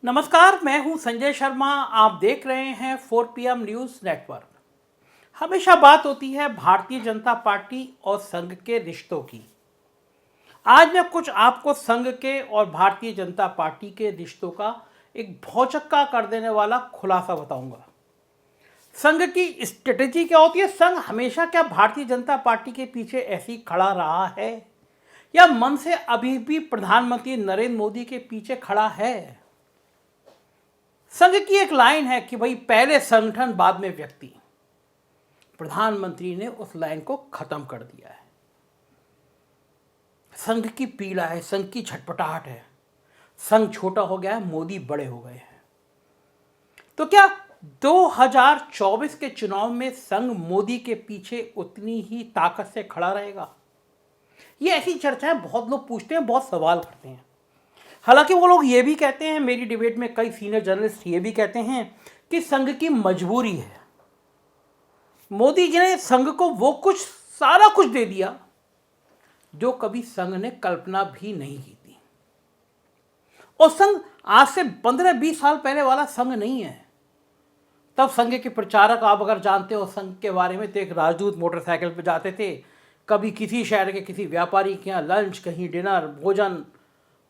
नमस्कार, मैं हूं संजय शर्मा। आप देख रहे हैं 4 PM न्यूज़ नेटवर्क। हमेशा बात होती है भारतीय जनता पार्टी और संघ के रिश्तों की। आज मैं कुछ आपको संघ के और भारतीय जनता पार्टी के रिश्तों का एक भौचक्का कर देने वाला खुलासा बताऊंगा। संघ की स्ट्रेटेजी क्या होती है? संघ हमेशा क्या भारतीय जनता पार्टी के पीछे ऐसे ही खड़ा रहा है या मन से अभी भी प्रधानमंत्री नरेंद्र मोदी के पीछे खड़ा है? संघ की एक लाइन है कि भाई पहले संगठन बाद में व्यक्ति। प्रधानमंत्री ने उस लाइन को खत्म कर दिया है। संघ की पीड़ा है, संघ की छटपटाहट है। संघ छोटा हो गया है, मोदी बड़े हो गए हैं। तो क्या 2024 के चुनाव में संघ मोदी के पीछे उतनी ही ताकत से खड़ा रहेगा? ये ऐसी चर्चाएं बहुत लोग पूछते हैं, बहुत सवाल करते हैं। हालांकि वो लोग ये भी कहते हैं, मेरी डिबेट में कई सीनियर जर्नलिस्ट ये भी कहते हैं कि संघ की मजबूरी है। मोदी जी ने संघ को वो कुछ सारा कुछ दे दिया जो कभी संघ ने कल्पना भी नहीं की थी। और संघ आज से 15-20 साल पहले वाला संघ नहीं है। तब संघ के प्रचारक, आप अगर जानते हो संघ के बारे में, तो एक राजदूत मोटरसाइकिल पर जाते थे, कभी किसी शहर के किसी व्यापारी के यहाँ लंच, कहीं डिनर, भोजन,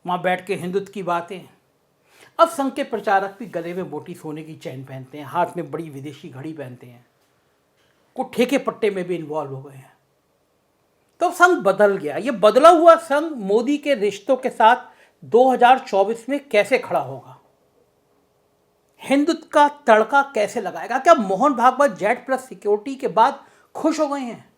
वहाँ बैठ के हिंदुत्व की बातें। अब संघ के प्रचारक भी गले में मोटी सोने की चैन पहनते हैं, हाथ में बड़ी विदेशी घड़ी पहनते हैं, कुछ ठेके पट्टे में भी इन्वॉल्व हो गए हैं। तो संघ बदल गया। ये बदला हुआ संघ मोदी के रिश्तों के साथ 2024 में कैसे खड़ा होगा? हिंदुत्व का तड़का कैसे लगाएगा? क्या मोहन भागवत Z+ सिक्योरिटी के बाद खुश हो गए हैं?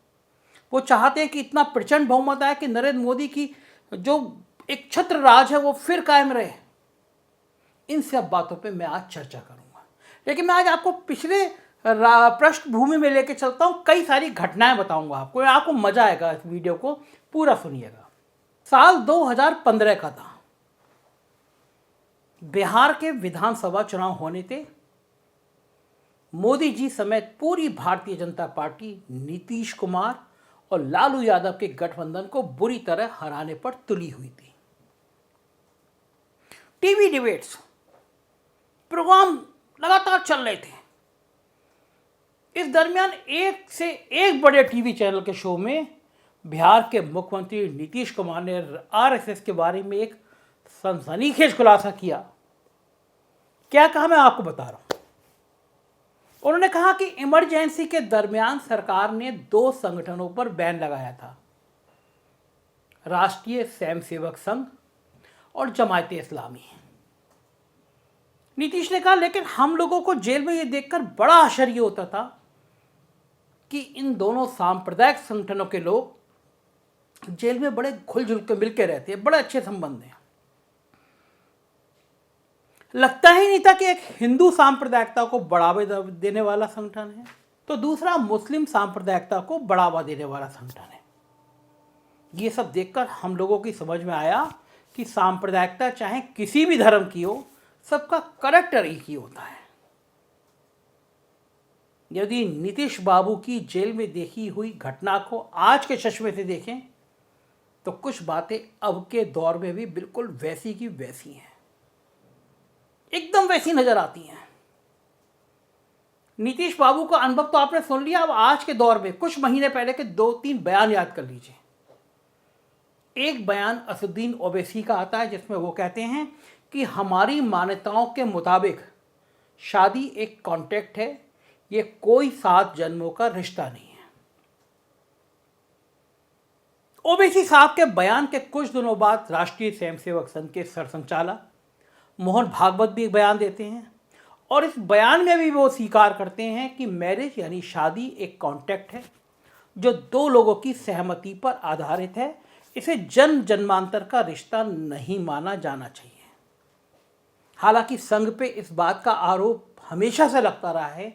वो चाहते हैं कि इतना प्रचंड बहुमत आए कि नरेंद्र मोदी की जो एक छत्र राज है वो फिर कायम रहे। इन सब बातों पे मैं आज चर्चा करूंगा, लेकिन मैं आज आपको पिछले पृष्ठभूमि में लेके चलता हूं। कई सारी घटनाएं बताऊंगा आपको मजा आएगा। इस वीडियो को पूरा सुनिएगा। साल 2015 का था। बिहार के विधानसभा चुनाव होने थे। मोदी जी समेत पूरी भारतीय जनता पार्टी नीतीश कुमार और लालू यादव के गठबंधन को बुरी तरह हराने पर तुली हुई थी। टीवी डिबेट्स प्रोग्राम लगातार चल रहे थे। इस दरमियान एक से एक बड़े टीवी चैनल के शो में बिहार के मुख्यमंत्री नीतीश कुमार ने RSS के बारे में एक सनसनीखेज खुलासा किया। क्या कहा, मैं आपको बता रहा हूं। उन्होंने कहा कि इमरजेंसी के दरमियान सरकार ने 2 संगठनों पर बैन लगाया था, राष्ट्रीय स्वयंसेवक संघ और जमायते इस्लामी। नीतीश ने कहा, लेकिन हम लोगों को जेल में ये देखकर बड़ा आश्चर्य होता था कि इन दोनों सांप्रदायिक संगठनों के लोग जेल में बड़े घुल-जुल के मिलके रहते हैं, बड़े अच्छे संबंध हैं। लगता ही नहीं था कि एक हिंदू सांप्रदायिकता को बढ़ावा देने वाला संगठन है, तो दूसरा मुस्लिम सांप्रदायिकता को बढ़ावा देने वाला संगठन है। ये सब देखकर हम लोगों की समझ में आया कि सांप्रदायिकता चाहे किसी भी धर्म की हो, सबका करैक्टर एक ही होता है। यदि नीतीश बाबू की जेल में देखी हुई घटना को आज के चश्मे से देखें तो कुछ बातें अब के दौर में भी बिल्कुल वैसी की वैसी हैं, एकदम वैसी नजर आती हैं। नीतीश बाबू का अनुभव तो आपने सुन लिया। अब आज के दौर में कुछ महीने पहले के 2-3 बयान याद कर लीजिए। एक बयान असदुद्दीन ओवैसी का आता है जिसमें वो कहते हैं कि हमारी मान्यताओं के मुताबिक शादी एक कॉन्ट्रैक्ट है, ये कोई 7 जन्मों का रिश्ता नहीं है। ओवैसी साहब के बयान के कुछ दिनों बाद राष्ट्रीय स्वयंसेवक संघ के सरसंघचालक मोहन भागवत भी एक बयान देते हैं और इस बयान में भी वो स्वीकार करते हैं कि मैरिज यानी शादी एक कॉन्ट्रैक्ट है जो 2 लोगों की सहमति पर आधारित है। इसे जन्म जन्मांतर का रिश्ता नहीं माना जाना चाहिए। हालांकि संघ पे इस बात का आरोप हमेशा से लगता रहा है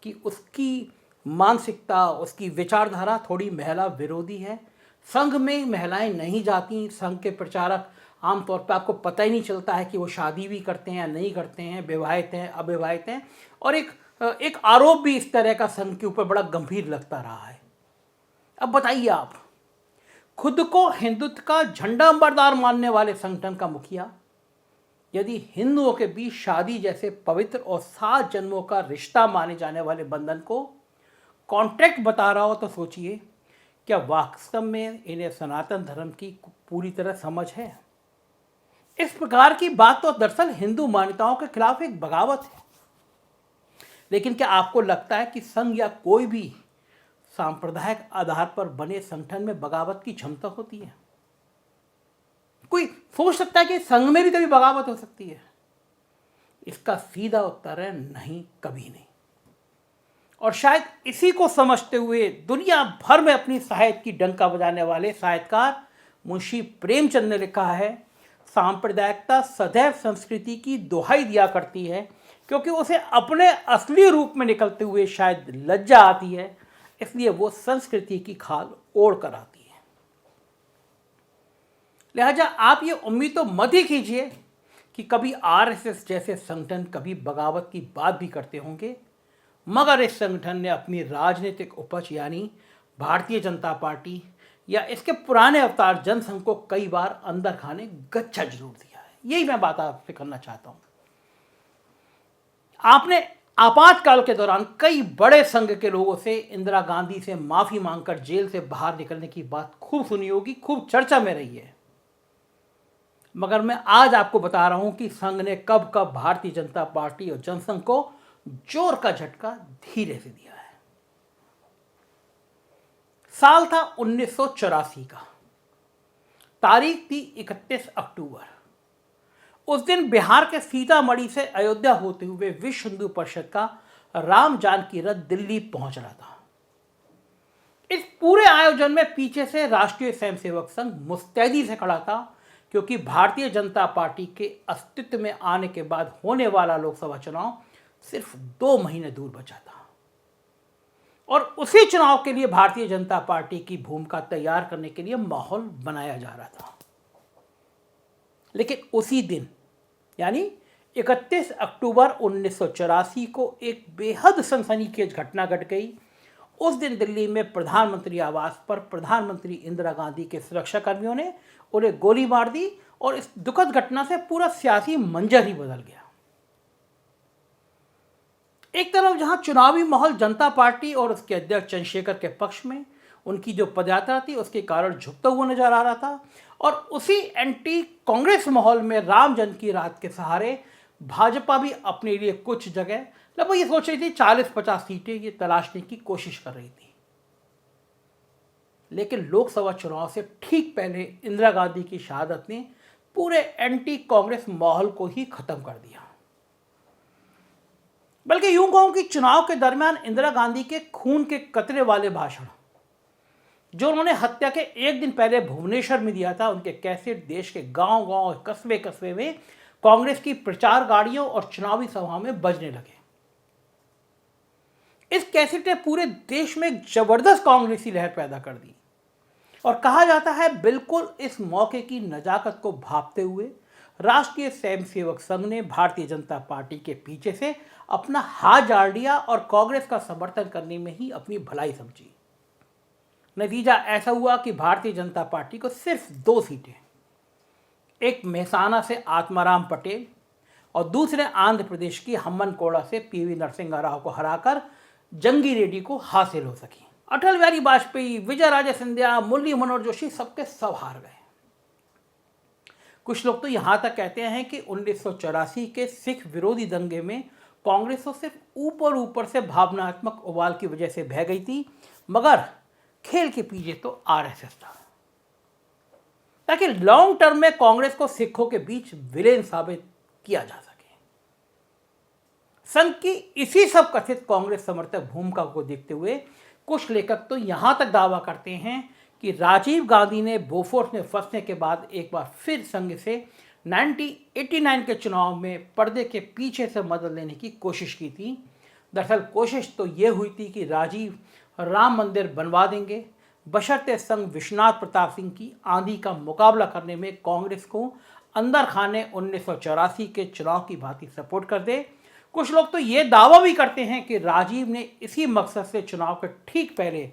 कि उसकी मानसिकता, उसकी विचारधारा थोड़ी महिला विरोधी है। संघ में महिलाएं नहीं जाती। संघ के प्रचारक आमतौर पर आपको पता ही नहीं चलता है कि वो शादी भी करते हैं या नहीं करते हैं, विवाहित हैं, अविवाहित हैं। और एक आरोप भी इस तरह का संघ के ऊपर बड़ा गंभीर लगता रहा है। अब बताइए आप, खुद को हिंदुत्व का झंडा बरदार मानने वाले संगठन का मुखिया यदि हिंदुओं के बीच शादी जैसे पवित्र और 7 जन्मों का रिश्ता माने जाने वाले बंधन को कॉन्ट्रैक्ट बता रहा हो, तो सोचिए क्या वास्तव में इन्हें सनातन धर्म की पूरी तरह समझ है। इस प्रकार की बात तो दरअसल हिंदू मान्यताओं के खिलाफ एक बगावत है। लेकिन क्या आपको लगता है कि संघ या कोई भी सांप्रदायिक आधार पर बने संगठन में बगावत की क्षमता होती है? कोई सोच सकता है कि संघ में भी कभी बगावत हो सकती है? इसका सीधा उत्तर है नहीं, कभी नहीं। और शायद इसी को समझते हुए दुनिया भर में अपनी साहित्य की डंका बजाने वाले साहित्यकार मुंशी प्रेमचंद ने लिखा है, सांप्रदायिकता सदैव संस्कृति की दोहाई दिया करती है, क्योंकि उसे अपने असली रूप में निकलते हुए शायद लज्जा आती है, इसलिए वो संस्कृति की खाल ओढ़ कर आती है। लिहाजा आप ये उम्मीद तो मत ही कीजिए कि कभी आरएसएस जैसे संगठन कभी बगावत की बात भी करते होंगे, मगर इस संगठन ने अपनी राजनीतिक उपज यानी भारतीय जनता पार्टी या इसके पुराने अवतार जनसंघ को कई बार अंदर खाने गच्चा जरूर दिया है। यही मैं बात आपसे करना चाहता हूं। आपने आपातकाल के दौरान कई बड़े संघ के लोगों से इंदिरा गांधी से माफी मांगकर जेल से बाहर निकलने की बात खूब सुनी होगी, खूब चर्चा में रही है। मगर मैं आज आपको बता रहा हूं कि संघ ने कब कब भारतीय जनता पार्टी और जनसंघ को जोर का झटका धीरे से दिया है। साल था 1984 का, तारीख थी 31 अक्टूबर। उस दिन बिहार के सीतामढ़ी से अयोध्या होते हुए विश्व हिंदू परिषद का राम जानकी रथ दिल्ली पहुंच रहा था। इस पूरे आयोजन में पीछे से राष्ट्रीय स्वयंसेवक संघ मुस्तैदी से खड़ा था, क्योंकि भारतीय जनता पार्टी के अस्तित्व में आने के बाद होने वाला लोकसभा चुनाव सिर्फ 2 महीने दूर बचा था और उसी चुनाव के लिए भारतीय जनता पार्टी की भूमिका तैयार करने के लिए माहौल बनाया जा रहा था। लेकिन उसी दिन यानी 31 अक्टूबर 1984 को एक बेहद सनसनीखेज घटना घट गई। उस दिन दिल्ली में प्रधानमंत्री आवास पर प्रधानमंत्री इंदिरा गांधी के सुरक्षाकर्मियों ने उन्हें गोली मार दी और इस दुखद घटना से पूरा सियासी मंजर ही बदल गया। एक तरफ जहां चुनावी माहौल जनता पार्टी और उसके अध्यक्ष चंद्रशेखर के पक्ष में, उनकी जो पदयात्रा थी उसके कारण झुकता हुआ नजर आ रहा था, और उसी एंटी कांग्रेस माहौल में राम जन्म की रात के सहारे भाजपा भी अपने लिए कुछ जगह लगभग ये सोच रही थी 40-50 सीटें ये तलाशने की कोशिश कर रही थी। लेकिन लोकसभा चुनाव से ठीक पहले इंदिरा गांधी की शहादत ने पूरे एंटी कांग्रेस माहौल को ही खत्म कर दिया। बल्कि यूं कहूं कि चुनाव के दरमियान इंदिरा गांधी के खून के कतरे वाले भाषण जो उन्होंने हत्या के एक दिन पहले भुवनेश्वर में दिया था, उनके कैसेट देश के गांव-गांव, कस्बे-कस्बे में कांग्रेस की प्रचार गाड़ियों और चुनावी सभाओं में बजने लगे। इस कैसेट ने पूरे देश में एक जबरदस्त कांग्रेसी लहर पैदा कर दी और कहा जाता है बिल्कुल इस मौके की नजाकत को भांपते हुए राष्ट्रीय स्वयंसेवक संघ ने भारतीय जनता पार्टी के पीछे से अपना हाथ झाड़ लिया और कांग्रेस का समर्थन करने में ही अपनी भलाई समझी। नतीजा ऐसा हुआ कि भारतीय जनता पार्टी को सिर्फ 2 सीटें, एक मेहसाना से आत्माराम पटेल और दूसरे आंध्र प्रदेश की हम्मनकोड़ा से पीवी नरसिंह राव को हराकर जंगी रेड्डी को हासिल हो सकी। अटल बिहारी वाजपेयी, विजय राजे सिंधिया, मुरली मनोहर जोशी सबके सब हार गए। कुछ लोग तो यहां तक कहते हैं कि 1984 के सिख विरोधी दंगे में कांग्रेस तो सिर्फ ऊपर ऊपर से भावनात्मक उबाल की वजह से बह गई थी, मगर खेल के पीछे तो आरएसएस था, ताकि लॉन्ग टर्म में कांग्रेस को सिखों के बीच विलेन साबित किया जा सके। संघ की इसी सब कथित कांग्रेस समर्थक भूमिका को देखते हुए कुछ लेखक तो यहां तक दावा करते हैं कि राजीव गांधी ने बोफोर्स में फंसने के बाद एक बार फिर संघ से 1989 के चुनाव में पर्दे के पीछे से मदद लेने की कोशिश की थी। दरअसल कोशिश तो यह हुई थी कि राजीव राम मंदिर बनवा देंगे, बशर्ते संघ विश्वनाथ प्रताप सिंह की आंधी का मुकाबला करने में कांग्रेस को अंदर खाने 1984 के चुनाव की भांति सपोर्ट कर दे। कुछ लोग तो ये दावा भी करते हैं कि राजीव ने इसी मकसद से चुनाव के ठीक पहले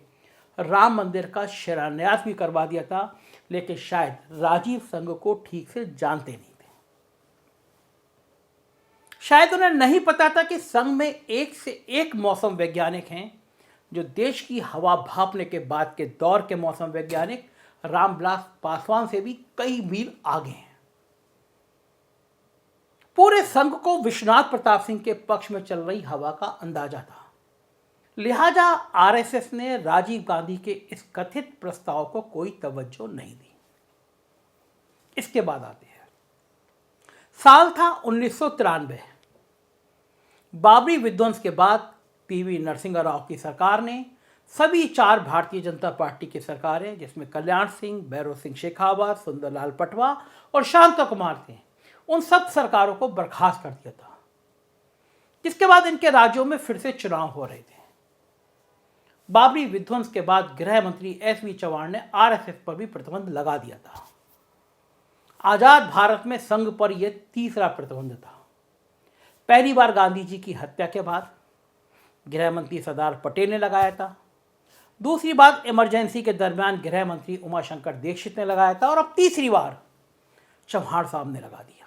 राम मंदिर का शिलान्यास भी करवा दिया था, लेकिन शायद राजीव संघ को ठीक से जानते नहीं थे। शायद उन्हें नहीं पता था कि संघ में एक से एक मौसम वैज्ञानिक हैं जो देश की हवा भांपने के बाद के दौर के मौसम वैज्ञानिक रामविलास पासवान से भी कई मील आगे हैं। पूरे संघ को विश्वनाथ प्रताप सिंह के पक्ष में चल रही हवा का अंदाजा था। लिहाजा आरएसएस ने राजीव गांधी के इस कथित प्रस्ताव को कोई तवज्जो नहीं दी। इसके बाद आते हैं, साल था 1993। बाबरी विध्वंस के बाद पीवी नरसिंह राव की सरकार ने सभी 4 भारतीय जनता पार्टी की सरकारें, जिसमें कल्याण सिंह, भैरव सिंह शेखावत, सुंदरलाल पटवा और शांता कुमार थे, उन सब सरकारों को बर्खास्त कर दिया था, जिसके बाद इनके राज्यों में फिर से चुनाव हो रहे थे। बाबरी विध्वंस के बाद गृह मंत्री एसवी चौहान ने आरएसएस पर भी प्रतिबंध लगा दिया था। आजाद भारत में संघ पर यह तीसरा प्रतिबंध था। पहली बार गांधी जी की हत्या के बाद गृह मंत्री सरदार पटेल ने लगाया था। दूसरी बार इमरजेंसी के दरमियान गृह मंत्री उमाशंकर दीक्षित ने लगाया था, और अब तीसरी बार चौहान साहब ने लगा दिया।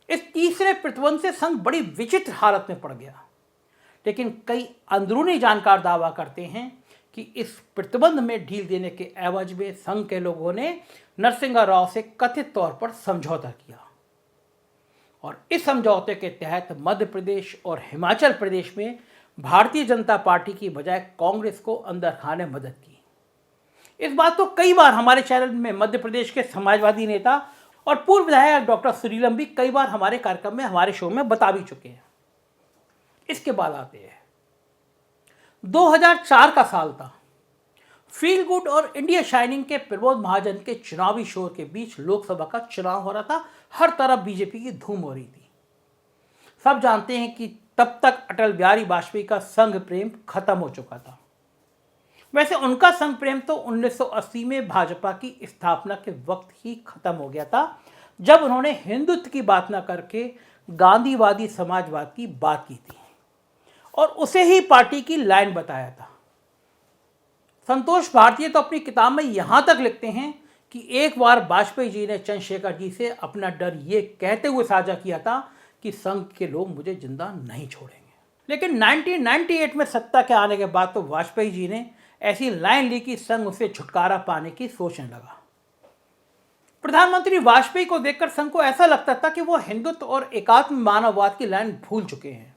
इस तीसरे प्रतिबंध से संघ बड़ी विचित्र हालत में पड़ गया, लेकिन कई अंदरूनी जानकार दावा करते हैं कि इस प्रतिबंध में ढील देने के एवज में संघ के लोगों ने नरसिंह राव से कथित तौर पर समझौता किया, और इस समझौते के तहत मध्य प्रदेश और हिमाचल प्रदेश में भारतीय जनता पार्टी की बजाय कांग्रेस को अंदर खाने मदद की। इस बात को कई बार हमारे चैनल में मध्य प्रदेश के समाजवादी नेता और पूर्व विधायक डॉक्टर सुरीलम भी कई बार हमारे कार्यक्रम में, हमारे शो में बता भी चुके हैं। इसके बाद आते हैं, 2004 का साल था। फील गुड और इंडिया शाइनिंग के प्रमोद महाजन के चुनावी शोर के बीच लोकसभा का चुनाव हो रहा था। हर तरफ बीजेपी की धूम हो रही थी। सब जानते हैं कि तब तक अटल बिहारी वाजपेयी का संघ प्रेम खत्म हो चुका था। वैसे उनका संघ प्रेम तो 1980 में भाजपा की स्थापना के वक्त ही खत्म हो गया था, जब उन्होंने हिंदुत्व की बात न करके गांधीवादी समाजवाद की बात की थी, और उसे ही पार्टी की लाइन बताया था। संतोष भारतीय तो अपनी किताब में यहां तक लिखते हैं कि एक बार वाजपेयी जी ने चंद्रशेखर जी से अपना डर ये कहते हुए साझा किया था कि संघ के लोग मुझे जिंदा नहीं छोड़ेंगे। लेकिन 1998 में सत्ता के आने के बाद तो वाजपेयी जी ने ऐसी लाइन ली कि संघ उसे छुटकारा पाने की सोचने लगा। प्रधानमंत्री वाजपेयी को देखकर संघ को ऐसा लगता था कि वो हिंदुत्व और एकात्म मानववाद की लाइन भूल चुके हैं,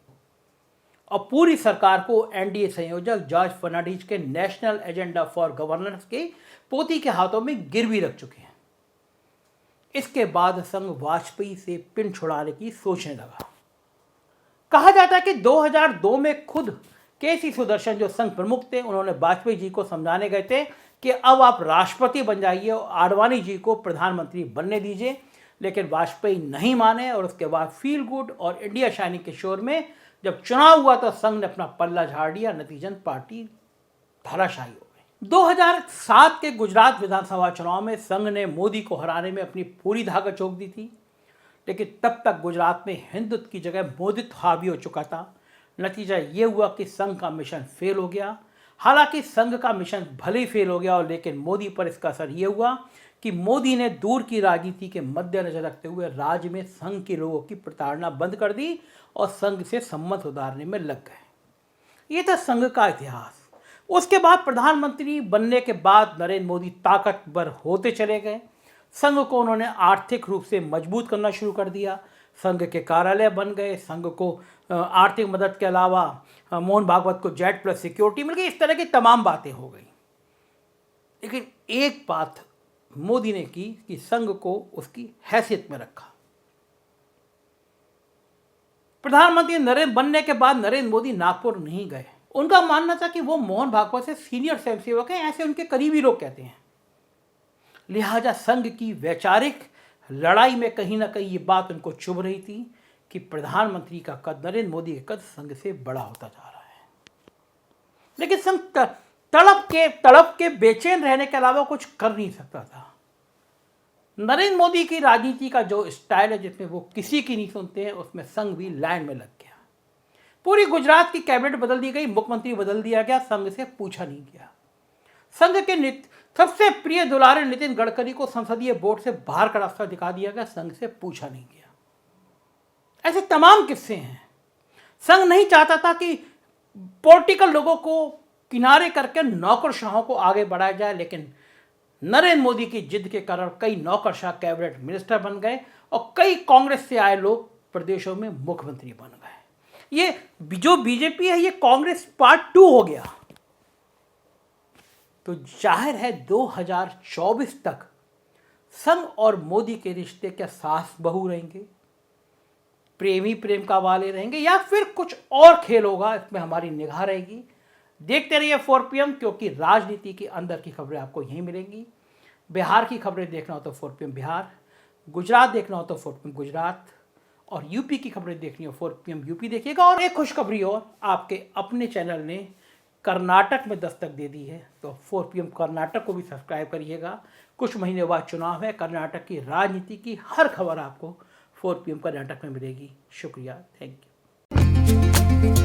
और पूरी सरकार को एनडीए संयोजक जॉर्ज फर्नांडिस के नेशनल एजेंडा फॉर गवर्नेंस के पोती के हाथों में गिरवी रख चुके हैं। इसके बाद संघ वाजपेयी से पिन छुड़ाने की सोचने लगा। कहा जाता है कि 2002 में खुद केसी सुदर्शन, जो संघ प्रमुख थे, उन्होंने वाजपेयी जी को समझाने गए थे कि अब आप राष्ट्रपति बन जाइए और आडवाणी जी को प्रधानमंत्री बनने दीजिए, लेकिन वाजपेयी नहीं माने। और उसके बाद फील गुड और इंडिया शाइनिंग के शोर में जब चुनाव हुआ तो संघ ने अपना पल्ला झाड़ दिया। नतीजन पार्टी धराशायी हो गई। 2007 के गुजरात विधानसभा चुनाव में संघ ने मोदी को हराने में अपनी पूरी ताकत झोंक दी थी, लेकिन तब तक गुजरात में हिंदुत्व की जगह मोदित्व हावी हो चुका था। नतीजा ये हुआ कि संघ का मिशन फेल हो गया। हालांकि संघ का मिशन भले ही फेल हो गया, और लेकिन मोदी पर इसका असर ये हुआ कि मोदी ने दूर की राजनीति के मद्देनजर रखते हुए राज्य में संघ के लोगों की प्रताड़ना बंद कर दी और संघ से संबंध सुधारने में लग गए। ये था संघ का इतिहास। उसके बाद प्रधानमंत्री बनने के बाद नरेंद्र मोदी ताकतवर होते चले गए। संघ को उन्होंने आर्थिक रूप से मजबूत करना शुरू कर दिया। संघ के कार्यालय बन गए। संघ को आर्थिक मदद के अलावा मोहन भागवत को जेट प्लस सिक्योरिटी मिल गई। इस तरह की तमाम बातें हो गई। लेकिन एक बात मोदी ने की कि संघ को उसकी हैसियत में रखा। प्रधानमंत्री नरेंद्र बनने के बाद नरेंद्र मोदी नागपुर नहीं गए। उनका मानना था कि वो मोहन भागवत से सीनियर स्वयंसेवक हैं, ऐसे उनके करीबी लोग कहते हैं। लिहाजा संघ की वैचारिक लड़ाई में कहीं ना कहीं ये बात उनको चुभ रही थी कि प्रधानमंत्री का कद, नरेंद्र मोदी का कद संघ से बड़ा होता जा रहा है। लेकिन संघ तड़प के बेचैन रहने के अलावा कुछ कर नहीं सकता था। नरेंद्र मोदी की राजनीति का जो स्टाइल है, जिसमें वो किसी की नहीं सुनते हैं, उसमें संघ भी लाइन में लग गया। पूरी गुजरात की कैबिनेट बदल दी गई, मुख्यमंत्री बदल दिया गया, संघ से पूछा नहीं गया। संघ के सबसे प्रिय दुलारे नितिन गडकरी को संसदीय बोर्ड से बाहर का रास्ता दिखा दिया गया, संघ से पूछा नहीं गया। ऐसे तमाम किस्से हैं। संघ नहीं चाहता था कि पॉलिटिकल लोगों को किनारे करके नौकरशाहों को आगे बढ़ाया जाए, लेकिन नरेंद्र मोदी की जिद के कारण कई नौकरशाह कैबिनेट मिनिस्टर बन गए और कई कांग्रेस से आए लोग प्रदेशों में मुख्यमंत्री बन गए। ये जो बीजेपी है ये कांग्रेस पार्ट 2 हो गया। तो जाहिर है 2024 तक संघ और मोदी के रिश्ते क्या सास बहू रहेंगे, प्रेमी प्रेम का वाले रहेंगे, या फिर कुछ और खेल होगा, इसमें हमारी निगाह रहेगी। देखते रहिए 4 PM, क्योंकि राजनीति के अंदर की खबरें आपको यहीं मिलेंगी। बिहार की खबरें देखना हो तो 4 PM बिहार, गुजरात देखना हो तो 4 PM गुजरात, और यूपी की खबरें देखनी हो 4 PM यूपी देखिएगा। और एक खुशखबरी और, आपके अपने चैनल ने कर्नाटक में दस्तक दे दी है, तो 4 PM कर्नाटक को भी सब्सक्राइब करिएगा। कुछ महीने बाद चुनाव है, कर्नाटक की राजनीति की हर खबर आपको 4 PM कर्नाटक में मिलेगी। शुक्रिया, थैंक यू।